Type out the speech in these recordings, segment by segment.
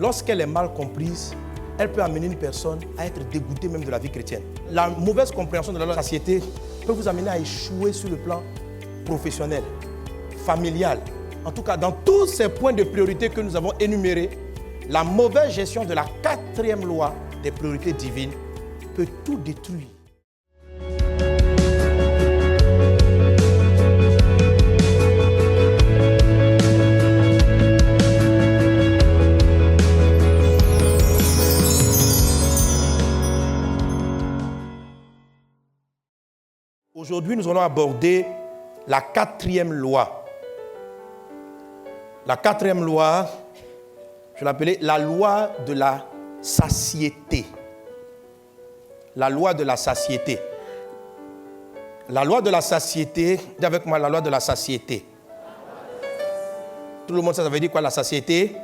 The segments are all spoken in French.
lorsqu'elle est mal comprise, elle peut amener une personne à être dégoûtée même de la vie chrétienne. La mauvaise compréhension de la loi de la satiété peut vous amener à échouer sur le plan professionnel, familial. En tout cas, dans tous ces points de priorité que nous avons énumérés, la mauvaise gestion de la 4e loi des priorités divines peut tout détruire. Aujourd'hui, nous allons aborder la 4e loi. La 4e loi, je l'appelais la loi de la satiété. La loi de la satiété. La loi de la satiété, dis avec moi la loi de la satiété. Tout le monde sait, ça veut dire quoi la satiété?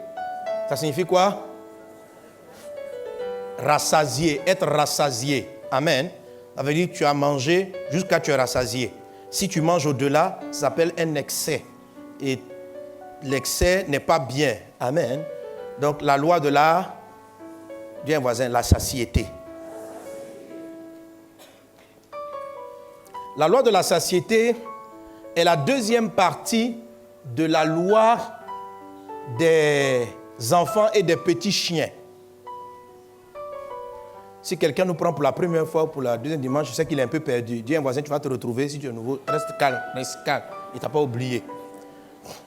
Ça signifie quoi? Rassasié, être rassasié. Amen. Ça veut dire que tu as mangé jusqu'à ce que tu es rassasié. Si tu manges au-delà, ça s'appelle un excès. Et l'excès n'est pas bien. Amen. Donc la loi de la, dis un voisin, la satiété. La loi de la satiété est la 2e partie de la loi des enfants et des petits chiens. Si quelqu'un nous prend pour la première fois ou pour la 2e dimanche, je sais qu'il est un peu perdu. Dis à un voisin, tu vas te retrouver. Si tu es nouveau, reste calme, reste calme. Il ne t'a pas oublié.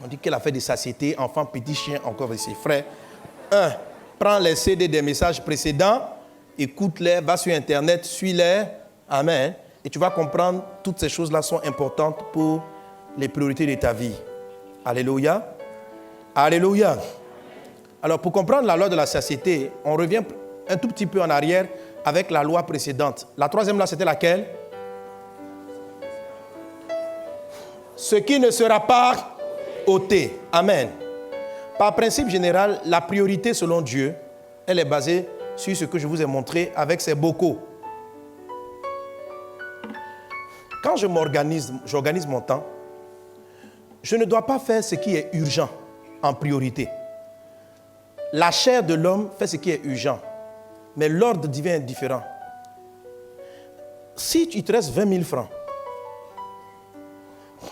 On dit qu'elle a fait des satiétés, enfants, petits chiens, encore avec ses frères. 1. Prends les CD des messages précédents, écoute-les, va sur Internet, suis-les. Amen. Et tu vas comprendre, toutes ces choses-là sont importantes pour les priorités de ta vie. Alléluia. Alléluia. Alors, pour comprendre la loi de la satiété, on revient un tout petit peu en arrière avec la loi précédente. La 3e loi, c'était laquelle? Ce qui ne sera pas ôté. Amen. Par principe général, la priorité selon Dieu, elle est basée sur ce que je vous ai montré avec ces bocaux. Quand j'organise mon temps, je ne dois pas faire ce qui est urgent en priorité. La chair de l'homme fait ce qui est urgent, mais l'ordre divin est différent. Si tu te restes 20 000 francs,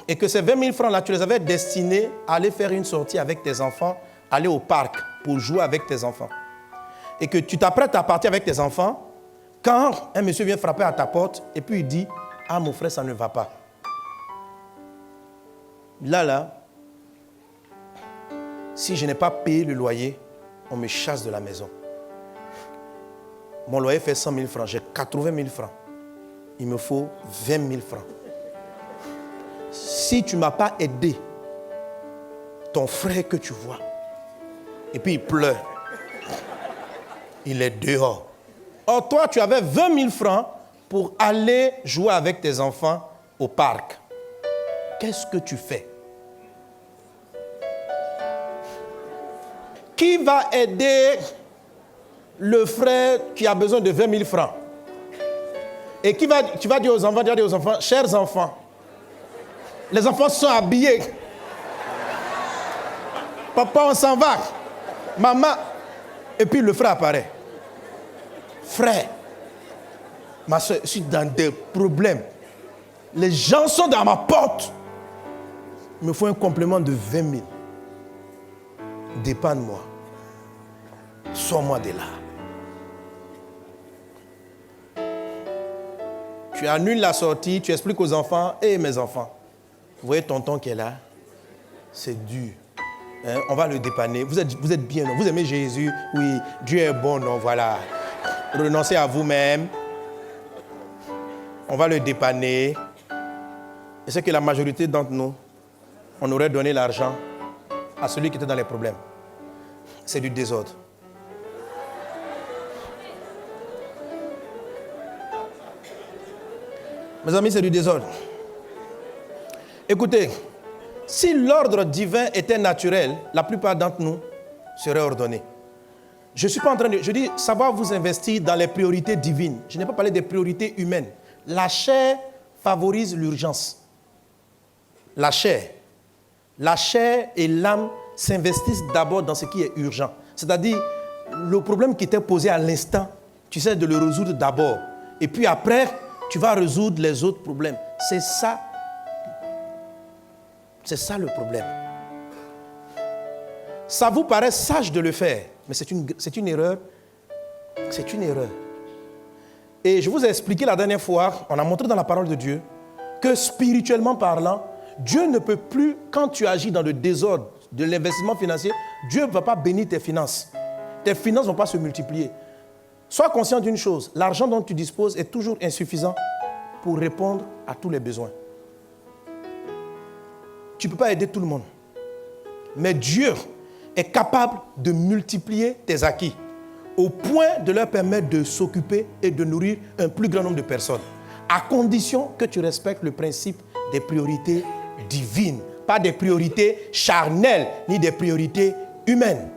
et que ces 20 000 francs-là, tu les avais destinés à aller faire une sortie avec tes enfants, aller au parc pour jouer avec tes enfants, et que tu t'apprêtes à partir avec tes enfants, quand un monsieur vient frapper à ta porte, et puis il dit, « Ah, mon frère, ça ne va pas. » Là, si je n'ai pas payé le loyer, on me chasse de la maison. Mon loyer fait 100 000 francs, j'ai 80 000 francs. Il me faut 20 000 francs. Si tu ne m'as pas aidé, ton frère que tu vois, et puis il pleure, il est dehors. Or, toi, tu avais 20 000 francs pour aller jouer avec tes enfants au parc. Qu'est-ce que tu fais? Qui va aider le frère qui a besoin de 20 000 francs? Et tu vas dire aux enfants, chers enfants, les enfants sont habillés. Papa, on s'en va. Maman. Et puis le frère apparaît. Frère, ma soeur, je suis dans des problèmes. Les gens sont dans ma porte. Il me faut un complément de 20 000. Dépanne-moi. Sors-moi de là. Tu annules la sortie, tu expliques aux enfants, hé mes enfants, vous voyez tonton qui est là? C'est dur. Hein? On va le dépanner. Vous êtes bien, non? Vous aimez Jésus? Oui, Dieu est bon, non? Voilà. Renoncez à vous-même. On va le dépanner. Et c'est que la majorité d'entre nous, on aurait donné l'argent à celui qui était dans les problèmes. C'est du désordre. Mes amis, c'est du désordre. Écoutez, si l'ordre divin était naturel, la plupart d'entre nous seraient ordonnés. Je ne suis pas en train de... Je dis, savoir vous investir dans les priorités divines. Je n'ai pas parlé des priorités humaines. La chair favorise l'urgence. La chair et l'âme s'investissent d'abord dans ce qui est urgent. C'est-à-dire, le problème qui t'est posé à l'instant, tu essaies de le résoudre d'abord. Et puis après, tu vas résoudre les autres problèmes. C'est ça. C'est ça le problème. Ça vous paraît sage de le faire, mais c'est une erreur. C'est une erreur. Et je vous ai expliqué la dernière fois, on a montré dans la parole de Dieu, que spirituellement parlant, Dieu ne peut plus, quand tu agis dans le désordre de l'investissement financier, Dieu ne va pas bénir tes finances. Tes finances ne vont pas se multiplier. Sois conscient d'une chose, l'argent dont tu disposes est toujours insuffisant pour répondre à tous les besoins. Tu ne peux pas aider tout le monde. Mais Dieu est capable de multiplier tes acquis au point de leur permettre de s'occuper et de nourrir un plus grand nombre de personnes, à condition que tu respectes le principe des priorités divines, pas des priorités charnelles, ni des priorités humaines.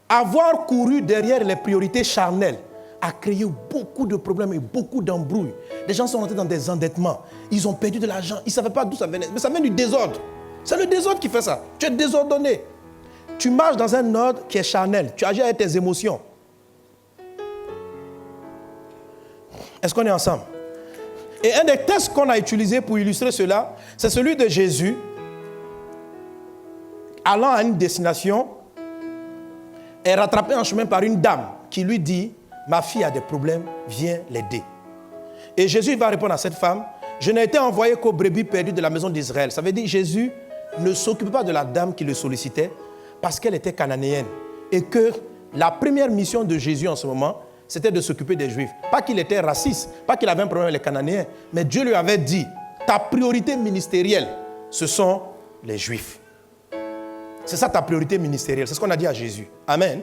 Avoir couru derrière les priorités charnelles a créé beaucoup de problèmes et beaucoup d'embrouilles. Les gens sont rentrés dans des endettements, ils ont perdu de l'argent, ils ne savaient pas d'où ça venait, mais ça vient du désordre. C'est le désordre qui fait ça. Tu es désordonné. Tu marches dans un ordre qui est charnel. Tu agis avec tes émotions. Est-ce qu'on est ensemble? Et un des textes qu'on a utilisé pour illustrer cela, c'est celui de Jésus allant à une destination est rattrapé en chemin par une dame qui lui dit « Ma fille a des problèmes, viens l'aider. » Et Jésus va répondre à cette femme « Je n'ai été envoyé qu'aux brebis perdues de la maison d'Israël. » Ça veut dire que Jésus ne s'occupe pas de la dame qui le sollicitait parce qu'elle était cananéenne. Et que la première mission de Jésus en ce moment, c'était de s'occuper des Juifs. Pas qu'il était raciste, pas qu'il avait un problème avec les Cananéens, mais Dieu lui avait dit « Ta priorité ministérielle, ce sont les Juifs. » C'est ça ta priorité ministérielle. C'est ce qu'on a dit à Jésus. Amen.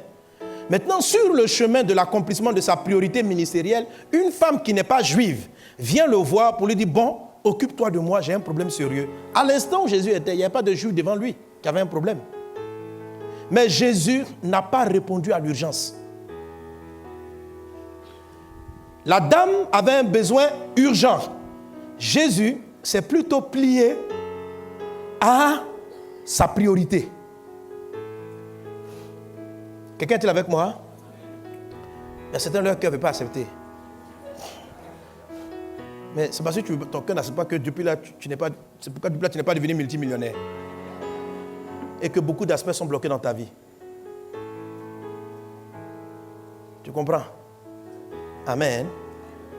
Maintenant, sur le chemin de l'accomplissement de sa priorité ministérielle, une femme qui n'est pas juive vient le voir pour lui dire « Bon, occupe-toi de moi, j'ai un problème sérieux. » À l'instant où Jésus était, il n'y avait pas de juif devant lui qui avait un problème. Mais Jésus n'a pas répondu à l'urgence. La dame avait un besoin urgent. Jésus s'est plutôt plié à sa priorité. Quelqu'un est-il avec moi? Il y a certains leur cœur ne veut pas accepter. Mais c'est parce que ton cœur n'accepte pas que depuis là, tu n'es pas. C'est pourquoi depuis là, tu n'es pas devenu multimillionnaire. Et que beaucoup d'aspects sont bloqués dans ta vie. Tu comprends? Amen.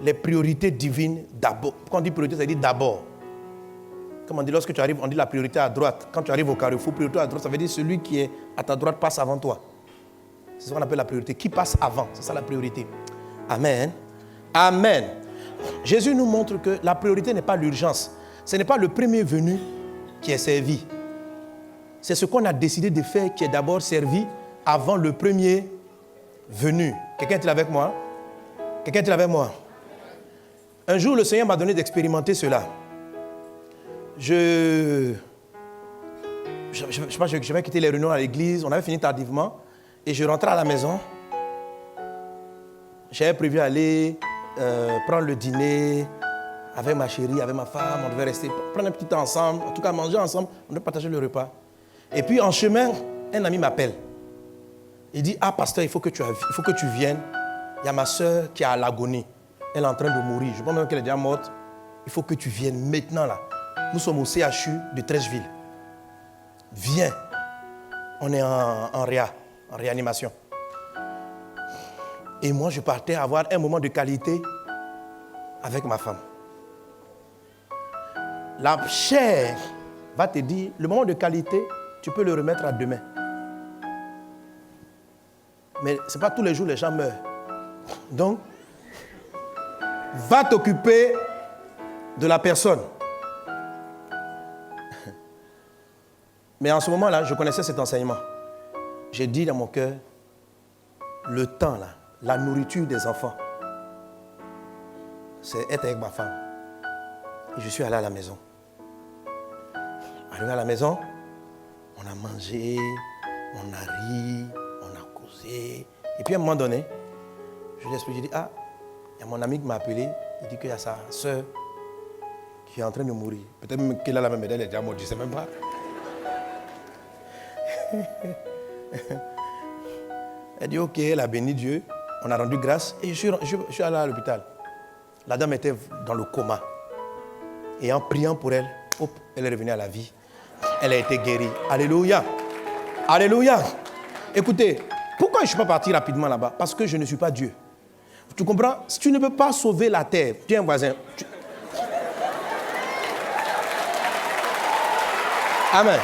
Les priorités divines d'abord. Quand on dit priorité, ça veut dire d'abord. Comme on dit, lorsque tu arrives, on dit la priorité à droite. Quand tu arrives au carrefour, priorité à droite, ça veut dire celui qui est à ta droite passe avant toi. C'est ce qu'on appelle la priorité. Qui passe avant? C'est ça la priorité. Amen. Amen. Jésus nous montre que la priorité n'est pas l'urgence. Ce n'est pas le premier venu qui est servi. C'est ce qu'on a décidé de faire qui est d'abord servi avant le premier venu. Quelqu'un est-il avec moi? Quelqu'un est-il avec moi? Un jour, le Seigneur m'a donné d'expérimenter cela. Je vais quitter les réunions à l'église. On avait fini tardivement. Et je rentrais à la maison. J'avais prévu aller prendre le dîner avec ma chérie, avec ma femme. On devait rester, prendre un petit temps ensemble. En tout cas, manger ensemble. On devait partager le repas. Et puis, en chemin, un ami m'appelle. Il dit, ah, pasteur, il faut que tu viennes. Il y a ma soeur qui est à l'agonie. Elle est en train de mourir. Je pense même qu'elle est déjà morte. Il faut que tu viennes maintenant, là. Nous sommes au CHU de Trècheville. Viens. On est en réanimation. Et moi, je partais avoir un moment de qualité avec ma femme. La chair va te dire, le moment de qualité, tu peux le remettre à demain. Mais ce n'est pas tous les jours les gens meurent. Donc, va t'occuper de la personne. Mais en ce moment-là, je connaissais cet enseignement. J'ai dit dans mon cœur, le temps, là, la nourriture des enfants, c'est être avec ma femme. Et je suis allé à la maison. Arrivé à la maison, on a mangé, on a ri, on a causé. Et puis à un moment donné, je lui ai dit, ah, il y a mon ami qui m'a appelé, il dit qu'il y a sa soeur qui est en train de mourir. Peut-être même qu'elle a la même médaille, elle est déjà morte, je ne sais même pas. Elle dit, ok, elle a béni Dieu, on a rendu grâce, et je suis allé à l'hôpital. La dame était dans le coma. Et en priant pour elle, hop, elle est revenue à la vie. Elle a été guérie. Alléluia. Alléluia. Écoutez, pourquoi je ne suis pas parti rapidement là-bas? Parce que je ne suis pas Dieu. Tu comprends? Si tu ne peux pas sauver la terre, tu es un voisin. Amen.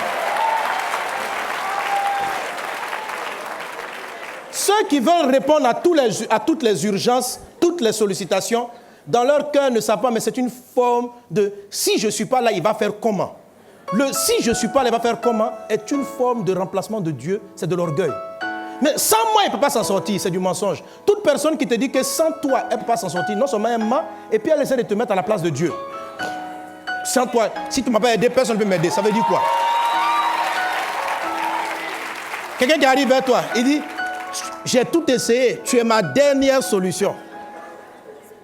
Ceux qui veulent répondre à toutes les urgences, toutes les sollicitations, dans leur cœur ne savent pas, mais c'est une forme de « si je ne suis pas là, il va faire comment ?» Le « si je ne suis pas là, il va faire comment ?» est une forme de remplacement de Dieu, c'est de l'orgueil. Mais sans moi, il ne peut pas s'en sortir, c'est du mensonge. Toute personne qui te dit que sans toi, elle ne peut pas s'en sortir, non seulement elle ment, et puis elle essaie de te mettre à la place de Dieu. Sans toi, si tu ne m'as pas aidé, personne ne peut m'aider. Ça veut dire quoi? Quelqu'un qui arrive vers toi, il dit, j'ai tout essayé, tu es ma dernière solution.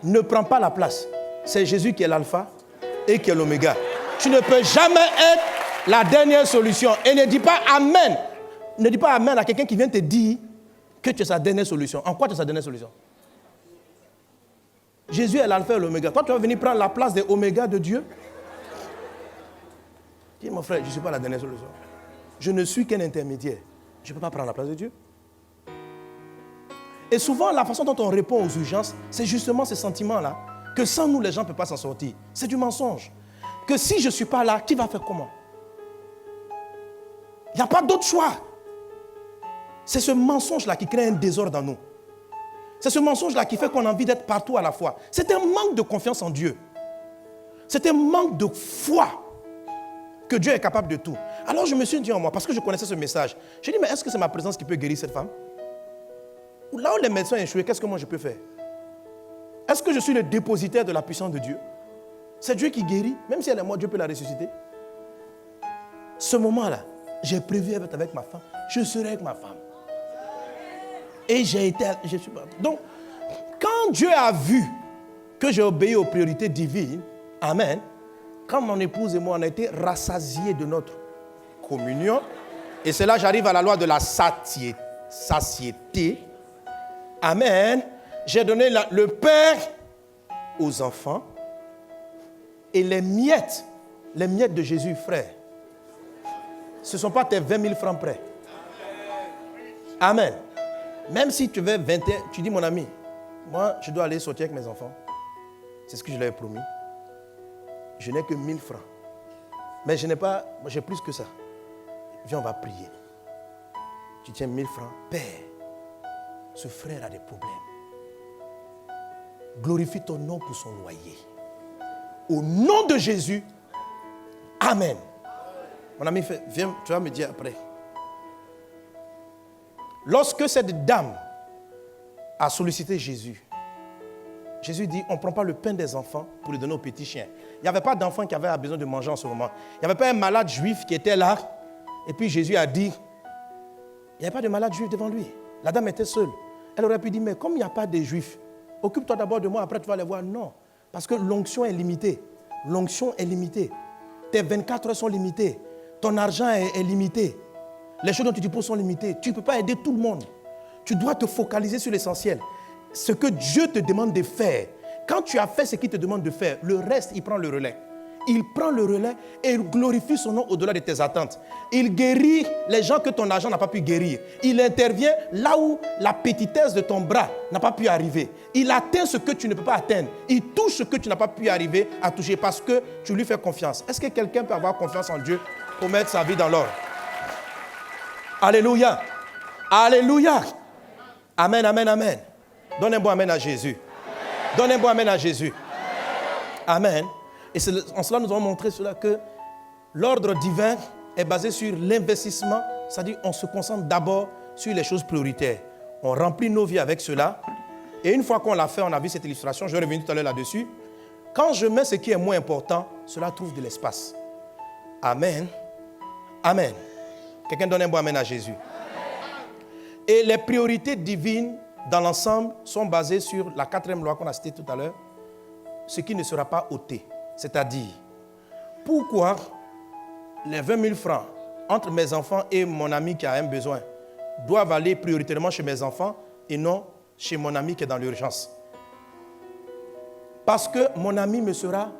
Ne prends pas la place. C'est Jésus qui est l'alpha et qui est l'oméga. Tu ne peux jamais être la dernière solution. Et ne dis pas amen. Ne dis pas amen à quelqu'un qui vient te dire que tu es sa dernière solution. En quoi tu es sa dernière solution? Jésus est l'alpha et l'oméga. Toi, tu vas venir prendre la place des oméga de Dieu? Dis, mon frère, je ne suis pas la dernière solution. Je ne suis qu'un intermédiaire. Je ne peux pas prendre la place de Dieu. Et souvent, la façon dont on répond aux urgences, c'est justement ce sentiment-là, que sans nous, les gens ne peuvent pas s'en sortir. C'est du mensonge. Que si je ne suis pas là, qui va faire comment? Il n'y a pas d'autre choix. C'est ce mensonge-là qui crée un désordre en nous. C'est ce mensonge-là qui fait qu'on a envie d'être partout à la fois. C'est un manque de confiance en Dieu. C'est un manque de foi que Dieu est capable de tout. Alors je me suis dit en moi, parce que je connaissais ce message, j'ai dit, mais est-ce que c'est ma présence qui peut guérir cette femme? Là où les médecins ont échoué, qu'est-ce que moi je peux faire? Est-ce que je suis le dépositaire de la puissance de Dieu? C'est Dieu qui guérit, même si elle est morte, Dieu peut la ressusciter. Ce moment-là, j'ai prévu être avec ma femme, je serai avec ma femme. Et j'ai été... Donc, quand Dieu a vu que j'ai obéi aux priorités divines, amen, quand mon épouse et moi, on a été rassasiés de notre communion, et c'est là j'arrive à la loi de la satiété, amen, j'ai donné le Père aux enfants, et les miettes de Jésus, frère, ce ne sont pas tes 20 000 francs prêts. Amen. Même si tu veux 21, tu dis, mon ami, moi, je dois aller sortir avec mes enfants. C'est ce que je leur ai promis. Je n'ai que 1000 francs. Mais je n'ai pas, moi, j'ai plus que ça. Viens, on va prier. Tu tiens 1000 francs. Père, ce frère a des problèmes. Glorifie ton nom pour son loyer. Au nom de Jésus, amen. Mon ami, viens, tu vas me dire après. Lorsque cette dame a sollicité Jésus, Jésus dit, on ne prend pas le pain des enfants pour le donner aux petits chiens. Il n'y avait pas d'enfant qui avait besoin de manger en ce moment. Il n'y avait pas un malade juif qui était là. Et puis Jésus a dit, il n'y avait pas de malade juif devant lui. La dame était seule. Elle aurait pu dire, mais comme il n'y a pas de juifs, occupe-toi d'abord de moi, après tu vas les voir. Non, parce que l'onction est limitée. L'onction est limitée. Tes 24 heures sont limitées. Ton argent est limité. Les choses dont tu disposes sont limitées. Tu ne peux pas aider tout le monde. Tu dois te focaliser sur l'essentiel. Ce que Dieu te demande de faire. Quand tu as fait ce qu'il te demande de faire, le reste, il prend le relais. Il prend le relais et il glorifie son nom au-delà de tes attentes. Il guérit les gens que ton argent n'a pas pu guérir. Il intervient là où la petitesse de ton bras n'a pas pu arriver. Il atteint ce que tu ne peux pas atteindre. Il touche ce que tu n'as pas pu arriver à toucher parce que tu lui fais confiance. Est-ce que quelqu'un peut avoir confiance en Dieu pour mettre sa vie dans l'ordre? Alléluia. Alléluia. Amen, amen, amen. Donne un bon amen à Jésus. Amen. Donne un bon amen à Jésus. Amen. Et c'est en cela nous avons montré cela que l'ordre divin est basé sur l'investissement. C'est-à-dire on se concentre d'abord sur les choses prioritaires. On remplit nos vies avec cela. Et une fois qu'on l'a fait, on a vu cette illustration, je vais revenir tout à l'heure là-dessus. Quand je mets ce qui est moins important, cela trouve de l'espace. Amen. Amen. Quelqu'un donne un bon amen à Jésus. Et les priorités divines dans l'ensemble sont basées sur la 4e loi qu'on a citée tout à l'heure, ce qui ne sera pas ôté. C'est-à-dire, pourquoi les 20 000 francs entre mes enfants et mon ami qui a un besoin, doivent aller prioritairement chez mes enfants et non chez mon ami qui est dans l'urgence. Parce que mon ami me sera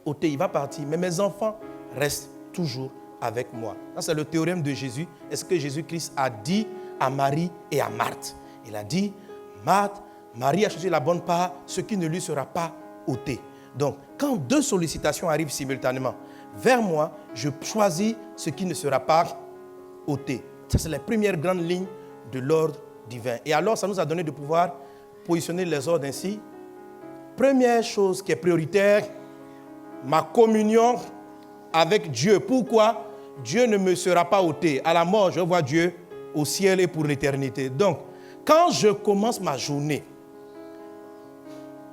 ôté, il va partir, mais mes enfants restent toujours avec moi. Ça, c'est le théorème de Jésus. Est-ce que Jésus-Christ a dit à Marie et à Marthe? Il a dit, Marthe, Marie a choisi la bonne part, ce qui ne lui sera pas ôté. Donc, quand deux sollicitations arrivent simultanément vers moi, je choisis ce qui ne sera pas ôté. Ça, c'est la première grande ligne de l'ordre divin. Et alors, ça nous a donné de pouvoir positionner les ordres ainsi. Première chose qui est prioritaire, ma communion avec Dieu. Pourquoi? Dieu ne me sera pas ôté. À la mort, je vois Dieu au ciel et pour l'éternité. Donc, quand je commence ma journée,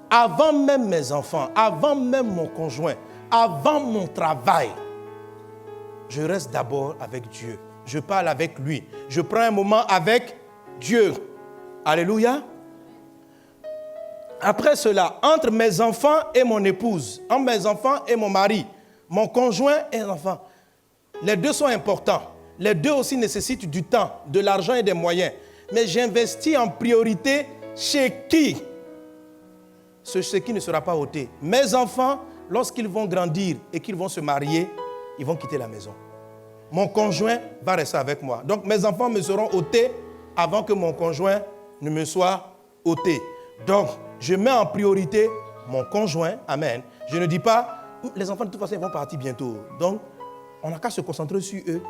avant même mes enfants, avant même mon conjoint, avant mon travail, je reste d'abord avec Dieu. Je parle avec lui. Je prends un moment avec Dieu. Alléluia. Après cela, entre mes enfants et mon épouse, entre mes enfants et mon mari, mon conjoint et l'enfant, les deux sont importants. Les deux aussi nécessitent du temps, de l'argent et des moyens. Mais j'investis en priorité chez qui? Ce qui ne sera pas ôté. Mes enfants, lorsqu'ils vont grandir et qu'ils vont se marier, ils vont quitter la maison. Mon conjoint va rester avec moi. Donc mes enfants me seront ôtés avant que mon conjoint ne me soit ôté. Donc je mets en priorité mon conjoint. Amen. Je ne dis pas, les enfants de toute façon ils vont partir bientôt. Donc on n'a qu'à se concentrer sur eux.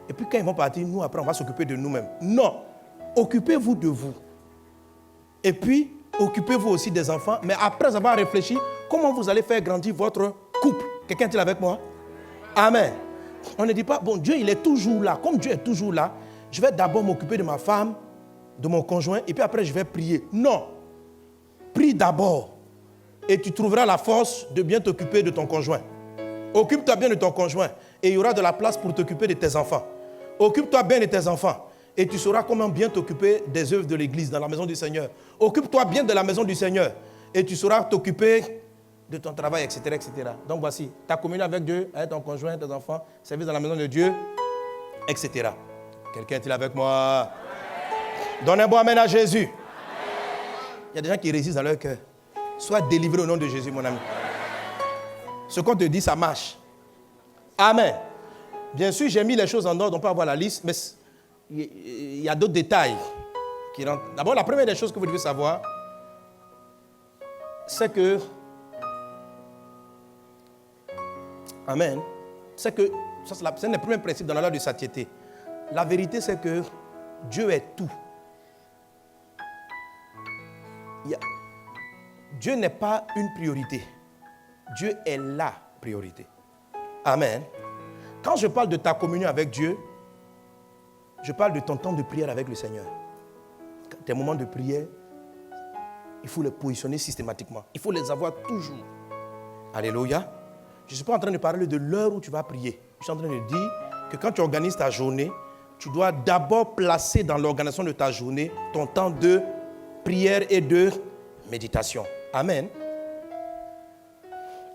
Et puis quand ils vont partir, nous après on va s'occuper de nous-mêmes. Non. Occupez-vous de vous. Et puis occupez-vous aussi des enfants. Mais après avoir réfléchi, comment vous allez faire grandir votre couple? Quelqu'un est-il avec moi? Amen. On ne dit pas, bon, Dieu, il est toujours là. Comme Dieu est toujours là, je vais d'abord m'occuper de ma femme, de mon conjoint, et puis après, je vais prier. Non. Prie d'abord. Et tu trouveras la force de bien t'occuper de ton conjoint. Occupe-toi bien de ton conjoint. Et il y aura de la place pour t'occuper de tes enfants. Occupe-toi bien de tes enfants. Et tu sauras comment bien t'occuper des œuvres de l'église dans la maison du Seigneur. Occupe-toi bien de la maison du Seigneur. Et tu sauras t'occuper de ton travail, etc., etc. Donc voici, ta communion avec Dieu, avec ton conjoint, tes enfants, service dans la maison de Dieu, etc. Quelqu'un est-il avec moi? Donne un bon amen à Jésus. Amen. Il y a des gens qui résistent dans leur cœur. Sois délivré au nom de Jésus, mon ami. Ce qu'on te dit, ça marche. Amen. Bien sûr, j'ai mis les choses en ordre, on peut avoir la liste, mais il y a d'autres détails qui rentrent. D'abord, la première des choses que vous devez savoir, c'est que Amen. C'est que, c'est un des premiers principes dans la loi de satiété. La vérité, c'est que Dieu est tout. Dieu n'est pas une priorité. Dieu est la priorité. Amen. Quand je parle de ta communion avec Dieu, je parle de ton temps de prière avec le Seigneur. Tes moments de prière, il faut les positionner systématiquement. Il faut les avoir toujours. Alléluia. Je ne suis pas en train de parler de l'heure où tu vas prier. Je suis en train de dire que quand tu organises ta journée, tu dois d'abord placer dans l'organisation de ta journée ton temps de prière et de méditation. Amen.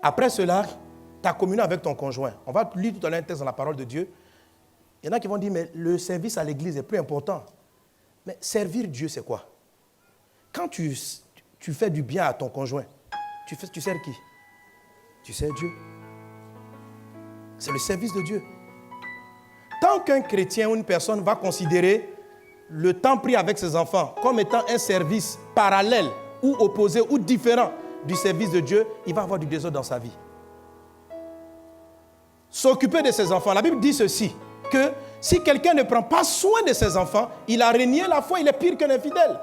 Après cela, ta communion avec ton conjoint. On va lire tout à l'heure un texte dans la parole de Dieu. Il y en a qui vont dire, mais le service à l'église est plus important. Mais servir Dieu, c'est quoi? Quand tu fais du bien à ton conjoint, tu sers qui? Tu sers Dieu. C'est le service de Dieu. Tant qu'un chrétien ou une personne va considérer le temps pris avec ses enfants comme étant un service parallèle ou opposé ou différent du service de Dieu, il va avoir du désordre dans sa vie. S'occuper de ses enfants. La Bible dit ceci, que si quelqu'un ne prend pas soin de ses enfants, il a renié la foi, il est pire qu'un infidèle.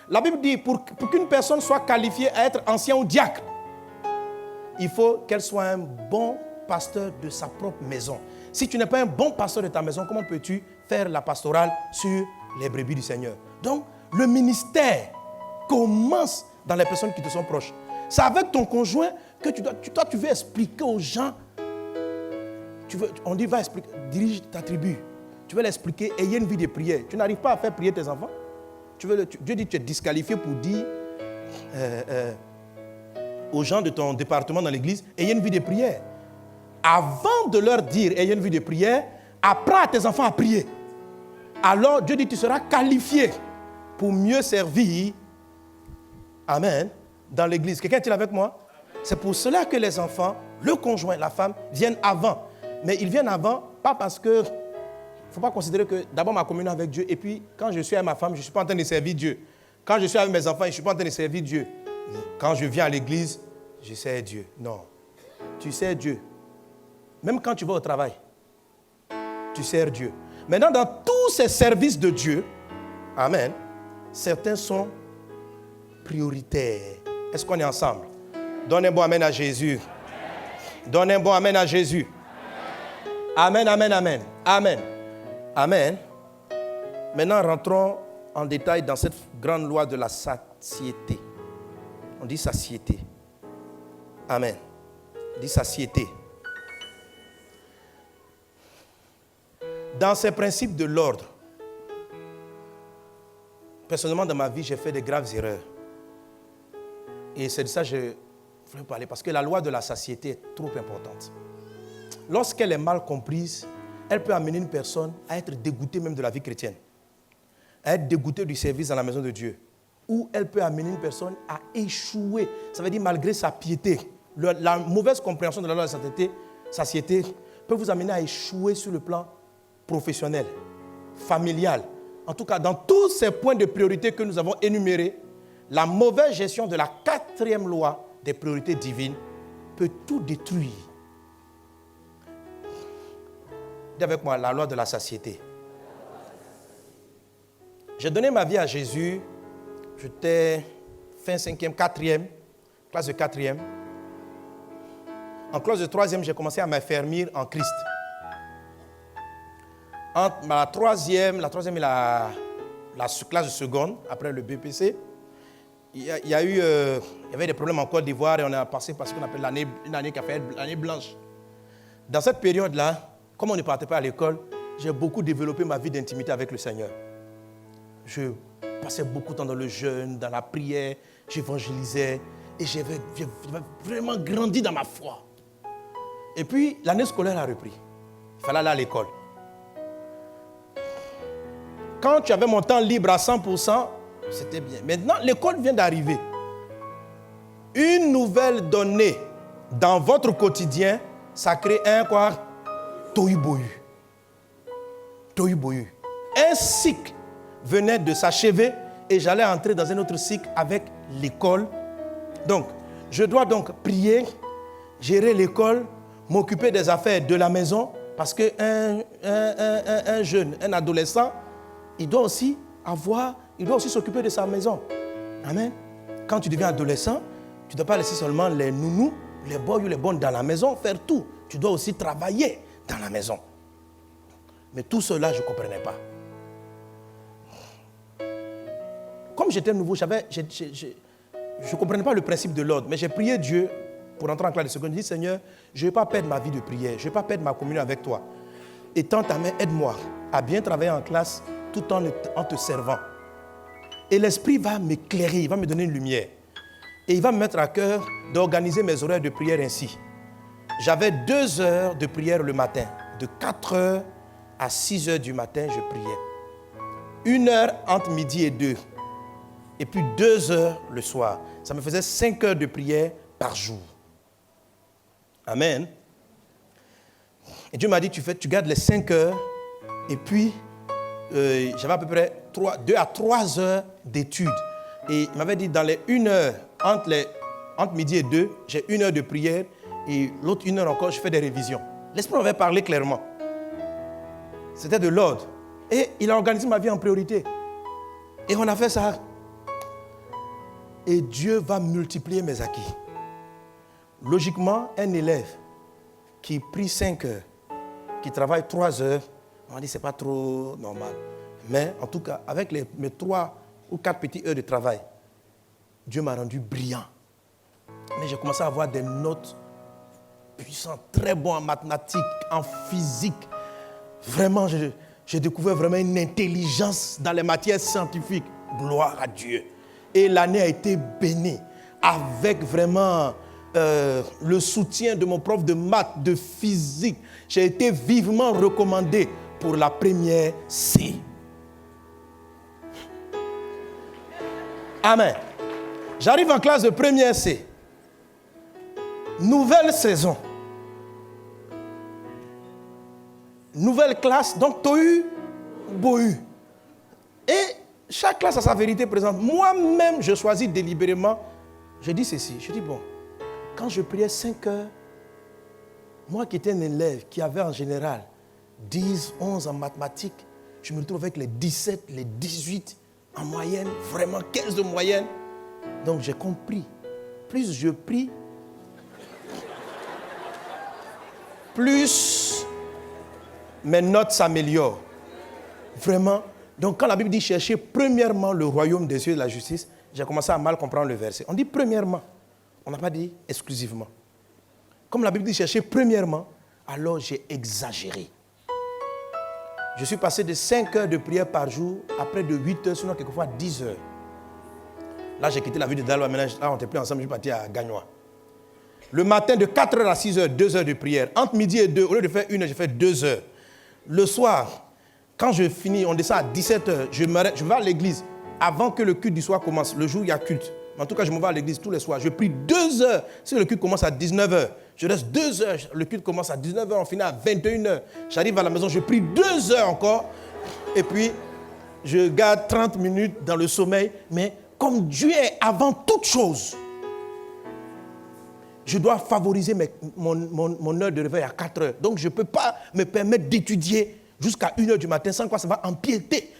La Bible dit, pour qu'une personne soit qualifiée à être ancien ou diacre, il faut qu'elle soit un bon pasteur de sa propre maison. Si tu n'es pas un bon pasteur de ta maison, comment peux-tu faire la pastorale sur les brebis du Seigneur? Donc, le ministère commence dans les personnes qui te sont proches. C'est avec ton conjoint que tu veux expliquer aux gens. On dit, va expliquer, dirige ta tribu. Tu veux l'expliquer, ayez une vie de prière. Tu n'arrives pas à faire prier tes enfants. Dieu dit que tu es disqualifié pour dire aux gens de ton département dans l'église, ayez une vie de prière. Avant de leur dire, ayez une vie de prière, apprends à tes enfants à prier. alors Dieu dit tu seras qualifié pour mieux servir. Amen. Dans l'église. Quelqu'un est-il avec moi? C'est pour cela que les enfants, le conjoint, la femme, viennent avant. Mais ils viennent avant, pas parce que... Il ne faut pas considérer que d'abord ma communion avec Dieu, et puis quand je suis avec ma femme, je ne suis pas en train de servir Dieu. Quand je suis avec mes enfants, je ne suis pas en train de servir Dieu. Quand je viens à l'église, je sers Dieu. Non. Tu sers Dieu. Même quand tu vas au travail, tu sers Dieu. Maintenant, dans tous ces services de Dieu, amen, certains sont prioritaires. Est-ce qu'on est ensemble? Donne un bon amen à Jésus. Donne un bon amen à Jésus. Amen, amen, amen. Amen. Amen. Maintenant, rentrons en détail dans cette grande loi de la satiété. On dit satiété. Amen. On dit satiété. Dans ces principes de l'ordre, personnellement, dans ma vie, j'ai fait des graves erreurs. Et c'est de ça que je voulais parler, parce que la loi de la satiété est trop importante. Lorsqu'elle est mal comprise, elle peut amener une personne à être dégoûtée même de la vie chrétienne, à être dégoûtée du service dans la maison de Dieu. Ou elle peut amener une personne à échouer. Ça veut dire malgré sa piété. La mauvaise compréhension de la loi de la satiété peut vous amener à échouer sur le plan professionnel, familial. En tout cas, dans tous ces points de priorité que nous avons énumérés, la mauvaise gestion de la 4e loi des priorités divines peut tout détruire. Dis avec moi, la loi de la satiété. J'ai donné ma vie à Jésus, j'étais fin 5e, 4e, classe de 4e. En classe de 3e, j'ai commencé à m'affermir en Christ. Entre la 3e et la classe de seconde, après le BPC, il y avait des problèmes en Côte d'Ivoire et on a passé par ce qu'on appelle une année qui a fait l'année blanche. Dans cette période-là, comme on ne partait pas à l'école, j'ai beaucoup développé ma vie d'intimité avec le Seigneur. Je passais beaucoup de temps dans le jeûne, dans la prière, j'évangélisais et j'ai vraiment grandi dans ma foi. Et puis, l'année scolaire a repris. Il fallait aller à l'école. Quand tu avais mon temps libre à 100%, c'était bien. Maintenant, l'école vient d'arriver. Une nouvelle donnée dans votre quotidien, ça crée un quoi? Tohu-bohu. Tohu-bohu. Un cycle venait de s'achever et j'allais entrer dans un autre cycle avec l'école. Donc, je dois donc prier, gérer l'école, m'occuper des affaires de la maison parce qu'un jeune, un adolescent, il doit aussi s'occuper de sa maison. Amen. Quand tu deviens adolescent, tu ne dois pas laisser seulement les nounous, les boys ou les bonnes dans la maison faire tout. Tu dois aussi travailler dans la maison. Mais tout cela, je ne comprenais pas. Comme j'étais nouveau, je ne comprenais pas le principe de l'ordre. Mais j'ai prié Dieu pour entrer en classe de seconde. J'ai dit, Seigneur, je ne vais pas perdre ma vie de prière. Je ne vais pas perdre ma communion avec toi. Et tends ta main, aide-moi à bien travailler en classe tout en te servant. Et l'Esprit va m'éclairer, il va me donner une lumière. Et il va me mettre à cœur d'organiser mes horaires de prière ainsi. J'avais 2 heures de prière le matin. De 4 heures à 6 heures du matin, je priais. 1 heure entre midi et 2. Et puis 2 heures le soir. Ça me faisait 5 heures de prière par jour. Amen. Et Dieu m'a dit, tu gardes les 5 heures. Et puis, j'avais à peu près 2 à 3 heures d'études. Et il m'avait dit, dans les 1 heure, entre midi et 2, j'ai 1 heure de prière. Et l'autre 1 heure encore, je fais des révisions. L'Esprit m'avait parlé clairement. C'était de l'ordre. Et il a organisé ma vie en priorité. Et on a fait ça. Et Dieu va multiplier mes acquis. Logiquement, un élève qui prie 5 heures, qui travaille 3 heures, on m'a dit que ce n'est pas trop normal. Mais en tout cas, avec mes 3 ou 4 petites heures de travail, Dieu m'a rendu brillant. Mais j'ai commencé à avoir des notes puissantes, très bonnes en mathématiques, en physique. Vraiment, j'ai découvert vraiment une intelligence dans les matières scientifiques. Gloire à Dieu. Et l'année a été bénie avec vraiment le soutien de mon prof de maths, de physique. J'ai été vivement recommandé pour la première C. Amen. J'arrive en classe de première C. Nouvelle saison. Nouvelle classe, donc Tohu, Bohu. Et chaque classe a sa vérité présente. Moi-même, je choisis délibérément. Je dis ceci, je dis bon, quand je priais 5 heures, moi qui étais un élève qui avait en général 10, 11 en mathématiques, je me retrouve avec les 17, les 18 en moyenne, vraiment 15 de moyenne. Donc j'ai compris, plus je prie, plus mes notes s'améliorent. Vraiment. Donc quand la Bible dit chercher premièrement le royaume des cieux et de la justice, j'ai commencé à mal comprendre le verset. On dit premièrement, on n'a pas dit exclusivement. Comme la Bible dit chercher premièrement, alors j'ai exagéré. Je suis passé de 5 heures de prière par jour à près de 8 heures, sinon quelquefois 10 heures. Là, j'ai quitté la ville de Daloa. Maintenant, là, on n'était plus ensemble, je suis parti à Gagnoa. Le matin, de 4 heures à 6 heures, 2 heures de prière. Entre midi et 2, au lieu de faire 1 heure, j'ai fait 2 heures. Le soir, quand je finis, on descend à 17 heures, je vais à l'église avant que le culte du soir commence. Le jour, il y a culte. En tout cas, je me vais à l'église tous les soirs. Je prie 2 heures. Si le culte commence à 19 heures, je reste 2 heures. Le culte commence à 19 heures, on finit à 21 heures. J'arrive à la maison, je prie 2 heures encore. Et puis, je garde 30 minutes dans le sommeil. Mais comme Dieu est avant toute chose, je dois favoriser mon heure de réveil à 4 heures. Donc, je ne peux pas me permettre d'étudier jusqu'à 1 heure du matin, sans quoi ça va empiéter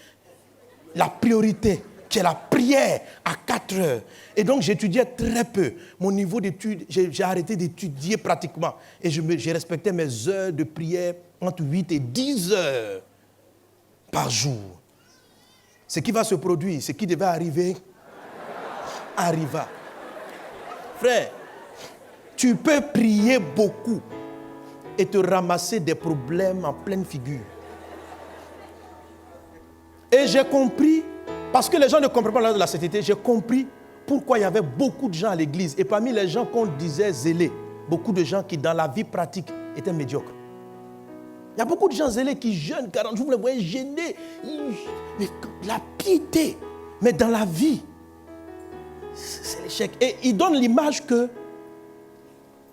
la priorité, qui est la prière à 4 heures. Et donc, j'étudiais très peu. Mon niveau d'études, j'ai arrêté d'étudier pratiquement. Et j'ai respecté mes heures de prière entre 8 et 10 heures par jour. Ce qui va se produire, ce qui devait arriver, arriva. Frère, tu peux prier beaucoup et te ramasser des problèmes en pleine figure. Et j'ai compris, parce que les gens ne comprennent pas la loi de la sainteté, j'ai compris pourquoi il y avait beaucoup de gens à l'église. Et parmi les gens qu'on disait zélés, beaucoup de gens qui dans la vie pratique étaient médiocres. Il y a beaucoup de gens zélés qui jeûnent 40 jours, vous les voyez gênés. La piété, mais dans la vie, c'est l'échec. Et ils donnent l'image que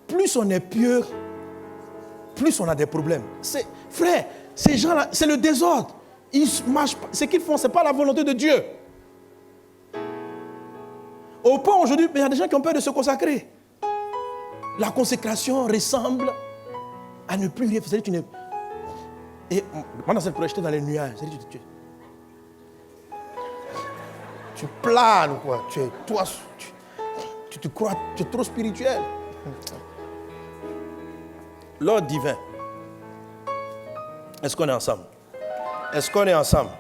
plus on est pieux, plus on a des problèmes. Frère, ces gens-là, c'est le désordre. Ils marchent, ce qu'ils font, ce n'est pas la volonté de Dieu. Au point aujourd'hui, il y a des gens qui ont peur de se consacrer. La consécration ressemble à ne plus rien faire. Et pendant cette projetée dans les nuages, tu planes, quoi. Tu te crois, tu es trop spirituel. L'ordre divin. Est-ce qu'on est ensemble? Est-ce qu'on est ensemble?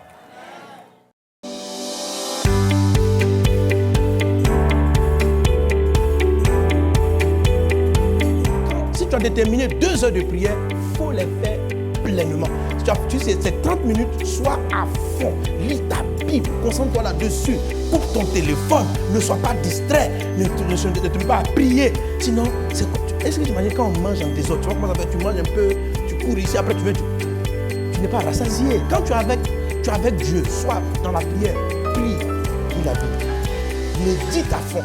Si tu as déterminé 2 heures de prière, il faut les faire pleinement. Si tu sais, ces 30 minutes, sois à fond. Lis ta Bible, concentre-toi là-dessus. Coupe ton téléphone, ne sois pas distrait, ne te mets pas à prier. Sinon, est-ce que tu imagines quand on mange en désordre, tu vois comment ça fait? Tu manges un peu, tu cours ici, après tu n'es pas rassasié. Quand tu es avec Dieu, sois dans la prière, prie la Bible. Médite à fond.